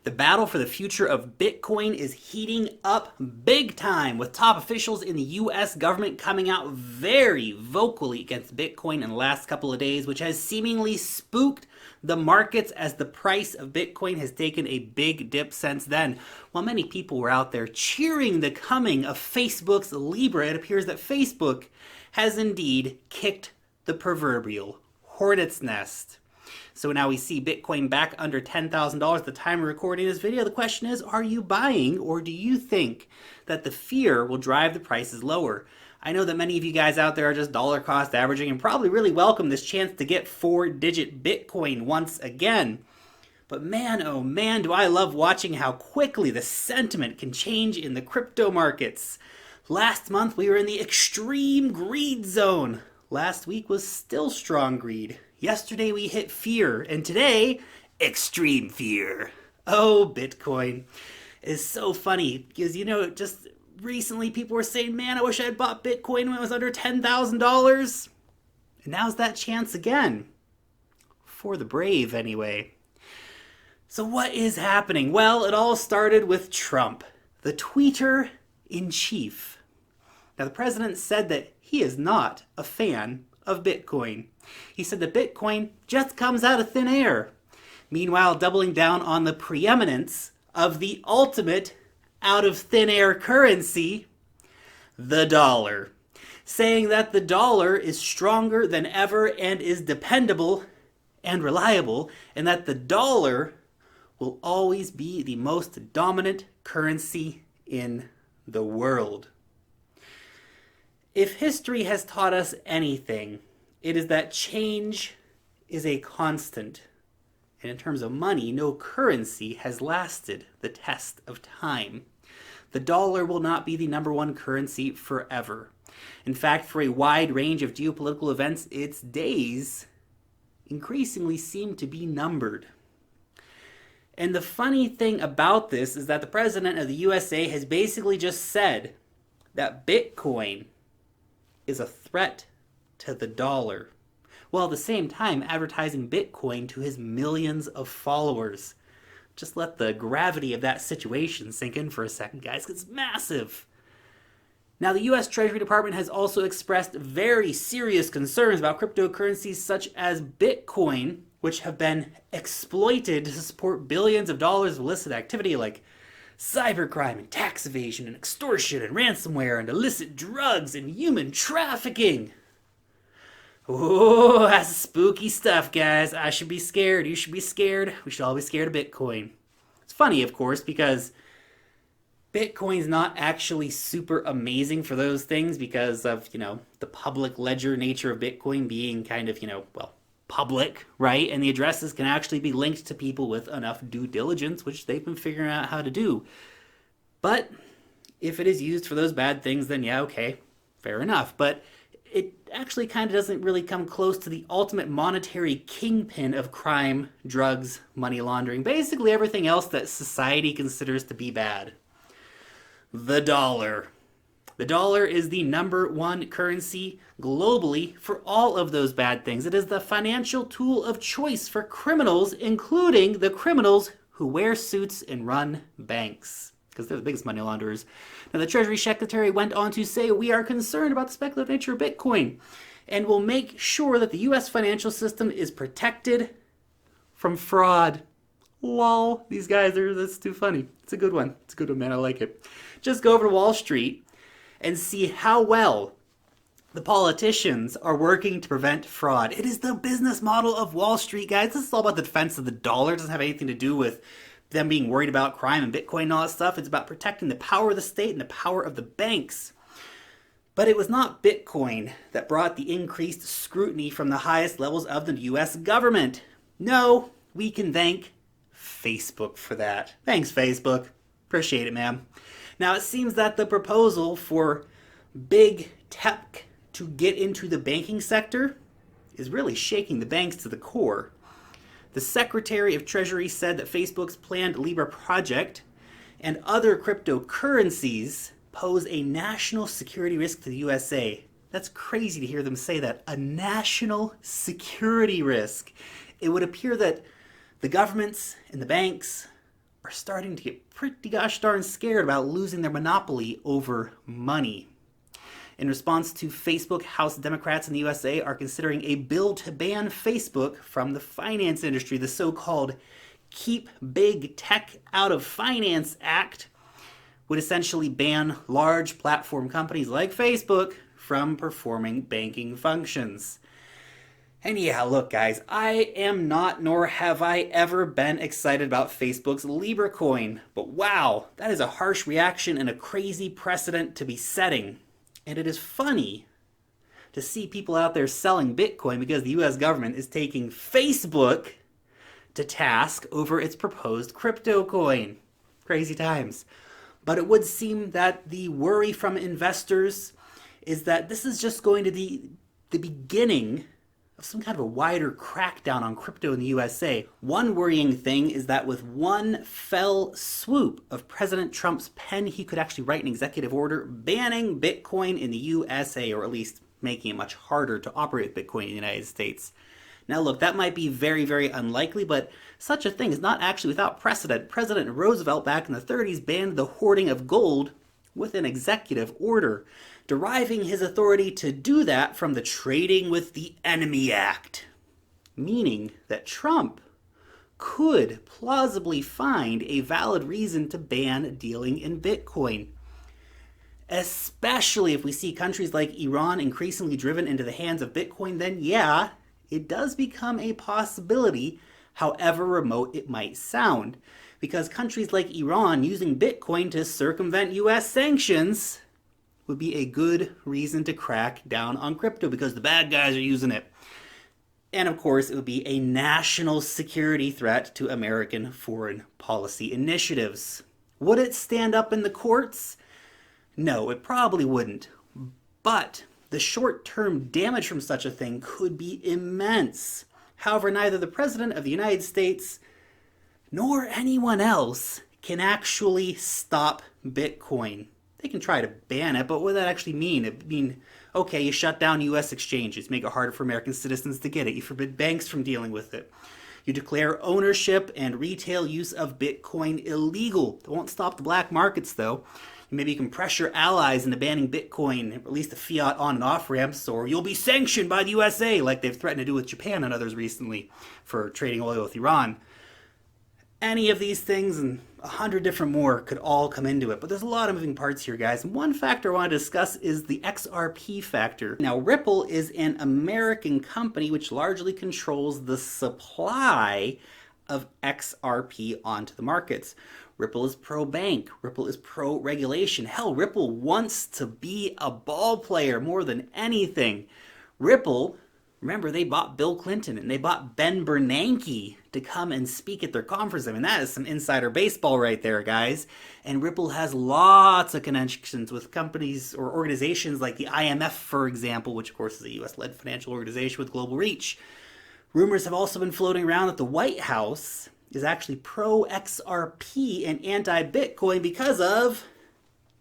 The battle for the future of Bitcoin is heating up big time, with top officials in the US government coming out very vocally against Bitcoin in the last couple of days, which has seemingly spooked the markets as the price of Bitcoin has taken a big dip since then. While many people were out there cheering the coming of Facebook's Libra, it appears that Facebook has indeed kicked the proverbial hornet's nest. So now we see Bitcoin back under $10,000 at the time of recording this video. The question is, are you buying, or do you think that the fear will drive the prices lower? I know that many of you guys out there are just dollar cost averaging and probably really welcome this chance to get 4-digit Bitcoin once again. But man, oh man, do I love watching how quickly the sentiment can change in the crypto markets. Last month we were in the extreme greed zone. Last week was still strong greed. Yesterday we hit fear, and today, extreme fear. Oh, Bitcoin is so funny because, just recently people were saying, man, I wish I had bought Bitcoin when it was under $10,000. And now's that chance again. For the brave, anyway. So what is happening? Well, it all started with Trump, the tweeter-in-chief. Now, the president said that he is not a fan of Bitcoin. He said that Bitcoin just comes out of thin air. Meanwhile, doubling down on the preeminence of the ultimate out of thin air currency, the dollar. Saying that the dollar is stronger than ever and is dependable and reliable, and that the dollar will always be the most dominant currency in the world. If history has taught us anything, it is that change is a constant. And in terms of money, no currency has lasted the test of time. The dollar will not be the number one currency forever. In fact, for a wide range of geopolitical events, its days increasingly seem to be numbered. And the funny thing about this is that the president of the USA has basically just said that Bitcoin is a threat to the dollar, while at the same time advertising Bitcoin to his millions of followers. Just let the gravity of that situation sink in for a second, guys. It's massive. Now, the US Treasury Department has also expressed very serious concerns about cryptocurrencies such as Bitcoin, which have been exploited to support billions of dollars of illicit activity like cybercrime and tax evasion and extortion and ransomware and illicit drugs and human trafficking. Oh, that's spooky stuff, guys. I should be scared. You should be scared. We should all be scared of Bitcoin. It's funny, of course, because Bitcoin's not actually super amazing for those things because of, the public ledger nature of Bitcoin being kind of, public, right? And the addresses can actually be linked to people with enough due diligence, which they've been figuring out how to do. But if it is used for those bad things, then yeah, okay, fair enough. But it actually kind of doesn't really come close to the ultimate monetary kingpin of crime, drugs, money laundering, basically everything else that society considers to be bad. The dollar. The dollar is the number one currency globally for all of those bad things. It is the financial tool of choice for criminals, including the criminals who wear suits and run banks, because they're the biggest money launderers. Now, the Treasury Secretary went on to say, we are concerned about the speculative nature of Bitcoin and will make sure that the U.S. financial system is protected from fraud. Lol, these guys that's too funny. It's a good one. It's a good one, man. I like it. Just go over to Wall Street and see how well the politicians are working to prevent fraud. It is the business model of Wall Street, guys. This is all about the defense of the dollar. It doesn't have anything to do with them being worried about crime and Bitcoin and all that stuff. It's about protecting the power of the state and the power of the banks. But it was not Bitcoin that brought the increased scrutiny from the highest levels of the US government. No, we can thank Facebook for that. Thanks, Facebook. Appreciate it, man. Now, it seems that the proposal for big tech to get into the banking sector is really shaking the banks to the core. The Secretary of Treasury said that Facebook's planned Libra project and other cryptocurrencies pose a national security risk to the USA. That's crazy to hear them say that. A national security risk. It would appear that the governments and the banks are starting to get pretty gosh darn scared about losing their monopoly over money. In response to Facebook, House Democrats in the USA are considering a bill to ban Facebook from the finance industry. The so-called Keep Big Tech Out of Finance Act would essentially ban large platform companies like Facebook from performing banking functions. And yeah, look guys, I am not, nor have I ever been excited about Facebook's Libra coin. But wow, that is a harsh reaction and a crazy precedent to be setting. And it is funny to see people out there selling Bitcoin because the US government is taking Facebook to task over its proposed crypto coin. Crazy times. But it would seem that the worry from investors is that this is just going to be the beginning of some kind of a wider crackdown on crypto in the USA. One worrying thing is that with one fell swoop of President Trump's pen, he could actually write an executive order banning Bitcoin in the USA, or at least making it much harder to operate Bitcoin in the United States. Now look, that might be very, very unlikely, but such a thing is not actually without precedent. President Roosevelt back in the 30s banned the hoarding of gold with an executive order, deriving his authority to do that from the Trading with the Enemy Act, meaning that Trump could plausibly find a valid reason to ban dealing in Bitcoin, especially if we see countries like Iran increasingly driven into the hands of Bitcoin. Then yeah, it does become a possibility, however remote it might sound, because countries like Iran using Bitcoin to circumvent US sanctions would be a good reason to crack down on crypto because the bad guys are using it. And of course, it would be a national security threat to American foreign policy initiatives. Would it stand up in the courts? No, it probably wouldn't. But the short-term damage from such a thing could be immense. However, neither the President of the United States nor anyone else can actually stop Bitcoin. They can try to ban it, but what does that actually mean? It would mean, okay, you shut down U.S. exchanges, make it harder for American citizens to get it. You forbid banks from dealing with it. You declare ownership and retail use of Bitcoin illegal. It won't stop the black markets, though. Maybe you can pressure allies into banning Bitcoin, at least the fiat on and off ramps, or you'll be sanctioned by the USA, like they've threatened to do with Japan and others recently for trading oil with Iran. Any of these things and 100 different more could all come into it. But there's a lot of moving parts here, guys. And one factor I want to discuss is the XRP factor. Now, Ripple is an American company which largely controls the supply of XRP onto the markets. Ripple is pro-bank. Ripple is pro-regulation. Hell, Ripple wants to be a ball player more than anything. Ripple, remember, they bought Bill Clinton and they bought Ben Bernanke to come and speak at their conference. I mean, that is some insider baseball right there, guys. And Ripple has lots of connections with companies or organizations like the IMF, for example, which of course is a US-led financial organization with global reach. Rumors have also been floating around that the White House is actually pro-XRP and anti-Bitcoin because of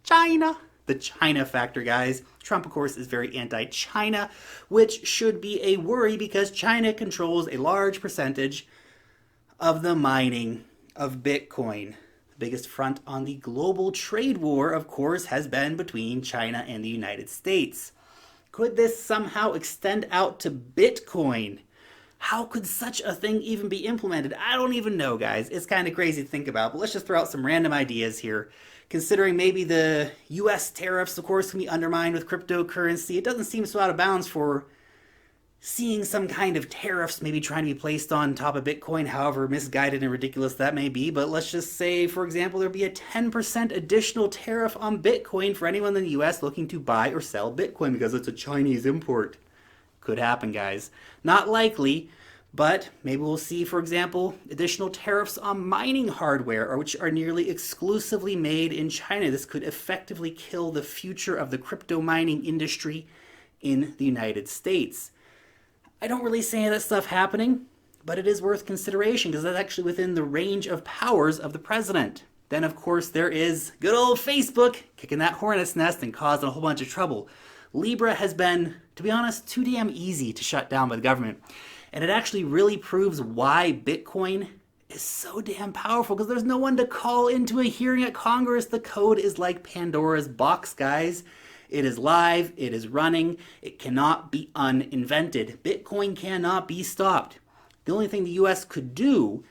China. The China factor, guys. Trump, of course, is very anti-China, which should be a worry because China controls a large percentage of the mining of Bitcoin. The biggest front on the global trade war, of course, has been between China and the United States. Could this somehow extend out to Bitcoin? How could such a thing even be implemented? I don't even know, guys. It's kind of crazy to think about, but let's just throw out some random ideas here. Considering maybe the US tariffs, of course, can be undermined with cryptocurrency, it doesn't seem so out of bounds for seeing some kind of tariffs maybe trying to be placed on top of Bitcoin, however misguided and ridiculous that may be. But let's just say, for example, there'd be a 10% additional tariff on Bitcoin for anyone in the US looking to buy or sell Bitcoin because it's a Chinese import. Could happen, guys. Not likely, but maybe we'll see, for example, additional tariffs on mining hardware, or which are nearly exclusively made in China. This could effectively kill the future of the crypto mining industry in the United States. I don't really see any of that stuff happening, but it is worth consideration because that's actually within the range of powers of the president. Then, of course, there is good old Facebook kicking that hornet's nest and causing a whole bunch of trouble. Libra has been, to be honest, too damn easy to shut down by the government. And it actually really proves why Bitcoin is so damn powerful because there's no one to call into a hearing at Congress. The code is like Pandora's box, guys. It is live, it is running, it cannot be uninvented. Bitcoin cannot be stopped. The only thing the US could do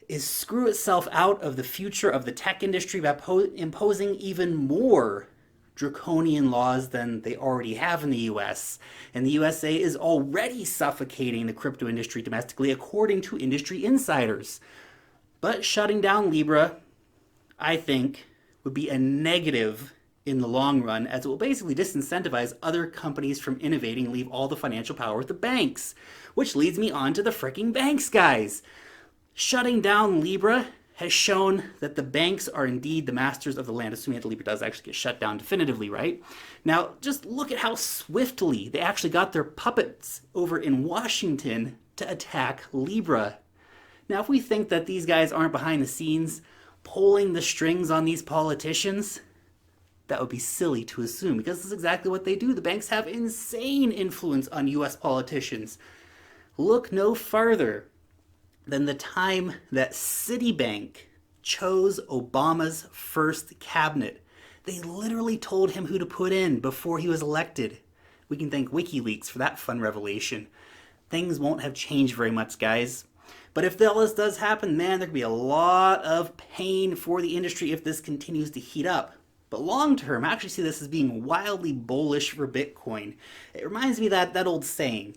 is screw itself out of the future of the tech industry by imposing even more draconian laws than they already have in the US. And the USA is already suffocating the crypto industry domestically, according to industry insiders. But shutting down Libra, I think, would be a negative in the long run, as it will basically disincentivize other companies from innovating and leave all the financial power with the banks. Which leads me on to the freaking banks, guys. Shutting down Libra has shown that the banks are indeed the masters of the land, assuming that Libra does actually get shut down definitively, right? Now, just look at how swiftly they actually got their puppets over in Washington to attack Libra. Now, if we think that these guys aren't behind the scenes pulling the strings on these politicians, that would be silly to assume, because this is exactly what they do. The banks have insane influence on US politicians. Look no farther than the time that Citibank chose Obama's first cabinet. They literally told him who to put in before he was elected. We can thank WikiLeaks for that fun revelation. Things won't have changed very much, guys. But if all this does happen, man, there could be a lot of pain for the industry if this continues to heat up. But long term, I actually see this as being wildly bullish for Bitcoin. It reminds me of that old saying,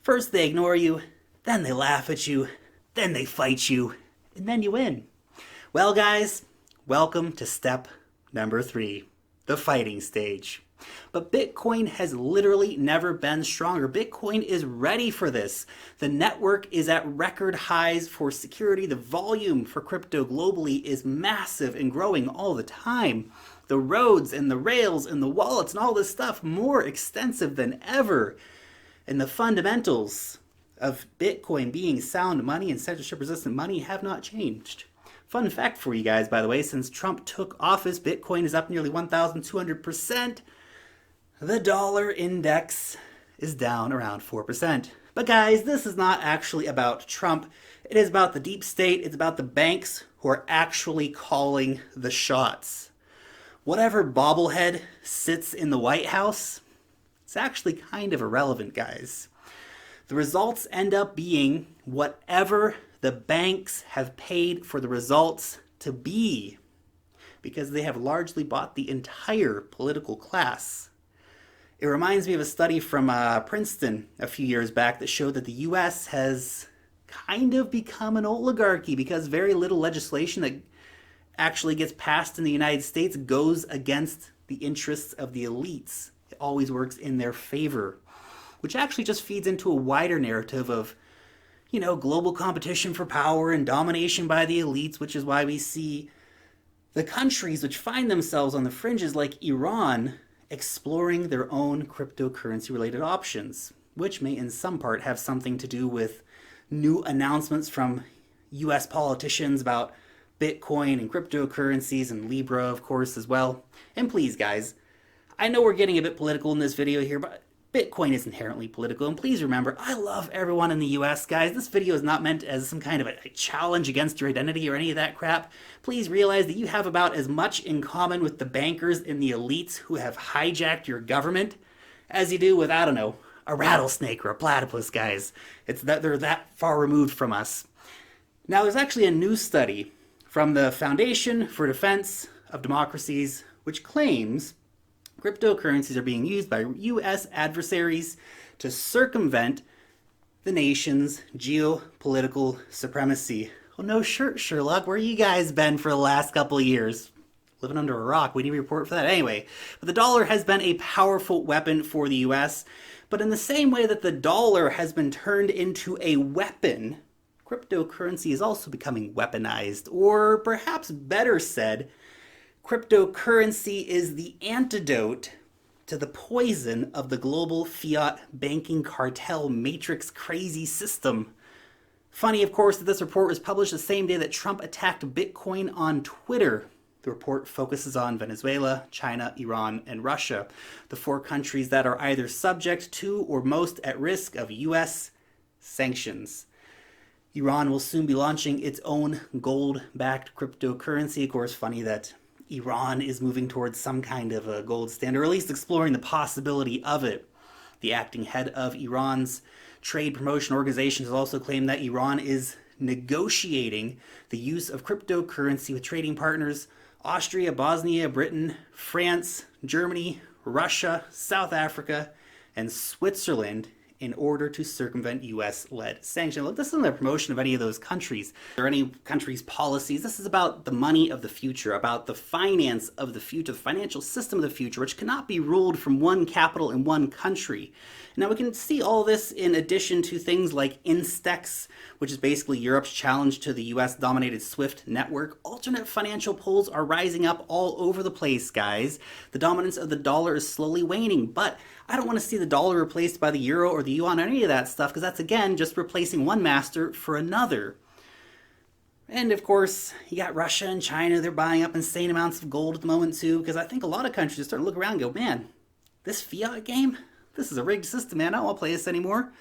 first they ignore you, then they laugh at you, then they fight you, and then you win. Well, guys, welcome to step number 3, the fighting stage. But Bitcoin has literally never been stronger. Bitcoin is ready for this. The network is at record highs for security. The volume for crypto globally is massive and growing all the time. The roads and the rails and the wallets and all this stuff more extensive than ever. And the fundamentals of Bitcoin being sound money and censorship resistant money have not changed. Fun fact for you guys, by the way, since Trump took office, Bitcoin is up nearly 1,200%. The dollar index is down around 4%. But guys, this is not actually about Trump. It is about the deep state. It's about the banks who are actually calling the shots. Whatever bobblehead sits in the White House, it's actually kind of irrelevant, guys. The results end up being whatever the banks have paid for the results to be, because they have largely bought the entire political class. It reminds me of a study from Princeton a few years back that showed that the US has kind of become an oligarchy because very little legislation that actually gets passed in the United States goes against the interests of the elites. It always works in their favor, which actually just feeds into a wider narrative of, global competition for power and domination by the elites, which is why we see the countries which find themselves on the fringes like Iran exploring their own cryptocurrency-related options, which may in some part have something to do with new announcements from US politicians about Bitcoin and cryptocurrencies and Libra, of course, as well. And please, guys, I know we're getting a bit political in this video here, but Bitcoin is inherently political. And please remember, I love everyone in the US, guys. This video is not meant as some kind of a challenge against your identity or any of that crap. Please realize that you have about as much in common with the bankers and the elites who have hijacked your government as you do with, I don't know, a rattlesnake or a platypus, guys. It's that they're that far removed from us. Now, there's actually a new study from the Foundation for Defense of Democracies, which claims cryptocurrencies are being used by U.S. adversaries to circumvent the nation's geopolitical supremacy. Well, no shirt, Sherlock. Where you guys been for the last couple of years? Living under a rock. We need a report for that. Anyway, but the dollar has been a powerful weapon for the U.S., but in the same way that the dollar has been turned into a weapon, cryptocurrency is also becoming weaponized, or perhaps better said, cryptocurrency is the antidote to the poison of the global fiat banking cartel matrix crazy system. Funny, of course, that this report was published the same day that Trump attacked Bitcoin on Twitter. The report focuses on Venezuela, China, Iran, and Russia, the 4 countries that are either subject to or most at risk of U.S. sanctions. Iran will soon be launching its own gold-backed cryptocurrency. Of course, funny that Iran is moving towards some kind of a gold standard, or at least exploring the possibility of it. The acting head of Iran's trade promotion organization has also claimed that Iran is negotiating the use of cryptocurrency with trading partners Austria, Bosnia, Britain, France, Germany, Russia, South Africa, and Switzerland in order to circumvent US-led sanctions. Look, this isn't a promotion of any of those countries or any country's policies. This is about the money of the future, about the finance of the future, the financial system of the future, which cannot be ruled from one capital in one country. Now, we can see all this in addition to things like Instex, which is basically Europe's challenge to the US-dominated SWIFT network. Alternate financial poles are rising up all over the place, guys. The dominance of the dollar is slowly waning, but I don't want to see the dollar replaced by the euro or the yuan or any of that stuff, because that's, again, just replacing one master for another. And, of course, you got Russia and China. They're buying up insane amounts of gold at the moment, too, because I think a lot of countries are starting to look around and go, man, this fiat game? This is a rigged system, man. I don't want to play this anymore.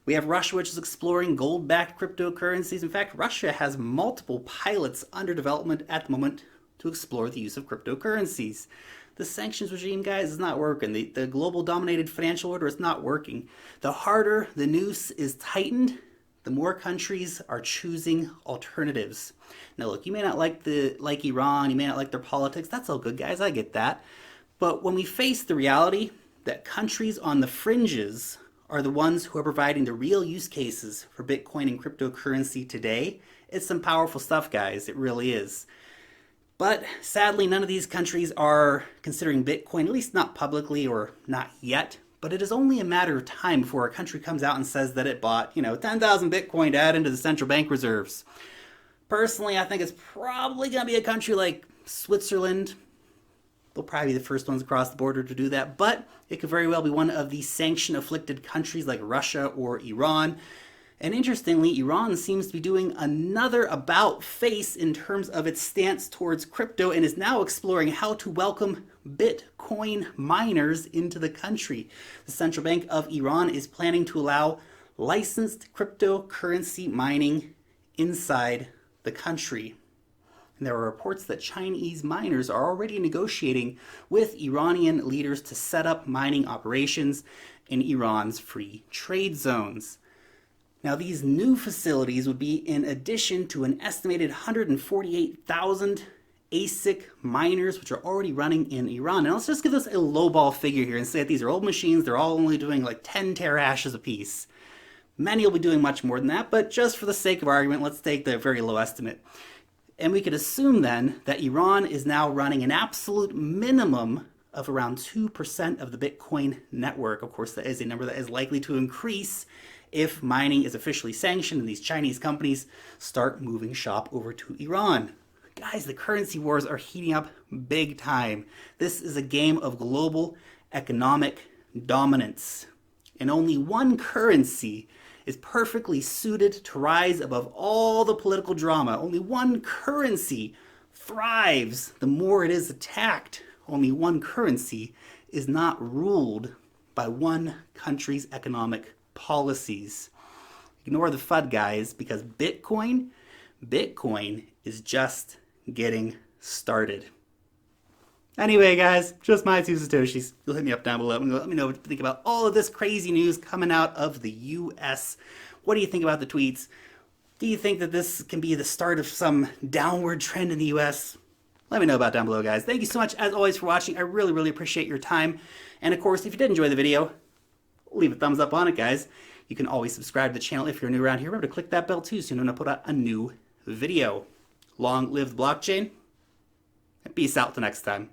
We have Russia, which is exploring gold-backed cryptocurrencies. In fact, Russia has multiple pilots under development at the moment to explore the use of cryptocurrencies. The sanctions regime, guys, is not working. The global dominated financial order is not working. The harder the noose is tightened, the more countries are choosing alternatives. Now, look, you may not like Iran, you may not like their politics. That's all good, guys. I get that. But when we face the reality that countries on the fringes are the ones who are providing the real use cases for Bitcoin and cryptocurrency today, it's some powerful stuff, guys. It really is. But sadly, none of these countries are considering Bitcoin, at least not publicly or not yet. But it is only a matter of time before a country comes out and says that it bought, 10,000 Bitcoin to add into the central bank reserves. Personally, I think it's probably going to be a country like Switzerland. They'll probably be the first ones across the border to do that, but it could very well be one of the sanction-afflicted countries like Russia or Iran. And interestingly, Iran seems to be doing another about-face in terms of its stance towards crypto and is now exploring how to welcome Bitcoin miners into the country. The Central Bank of Iran is planning to allow licensed cryptocurrency mining inside the country. And there are reports that Chinese miners are already negotiating with Iranian leaders to set up mining operations in Iran's free trade zones. Now, these new facilities would be in addition to an estimated 148,000 ASIC miners, which are already running in Iran. Now, let's just give this a lowball figure here and say that these are old machines. They're all only doing like 10 terahashes apiece. Many will be doing much more than that, but just for the sake of argument, let's take the very low estimate. And we could assume then that Iran is now running an absolute minimum of around 2% of the Bitcoin network. Of course, that is a number that is likely to increase if mining is officially sanctioned and these Chinese companies start moving shop over to Iran. Guys, the currency wars are heating up big time. This is a game of global economic dominance. And only one currency is perfectly suited to rise above all the political drama. Only one currency thrives the more it is attacked. Only one currency is not ruled by one country's economic policies. Ignore the FUD, guys, because Bitcoin is just getting started. Anyway, guys, just my 2 Satoshis. You'll hit me up down below and let me know what you think about all of this crazy news coming out of the US. What do you think about the tweets? Do you think that this can be the start of some downward trend in the US? Let me know about down below, guys. Thank you so much, as always, for watching. I really, really appreciate your time. And, of course, if you did enjoy the video, leave a thumbs up on it, guys. You can always subscribe to the channel if you're new around here. Remember to click that bell, too, so you know when I put out a new video. Long live the blockchain. And peace out till next time.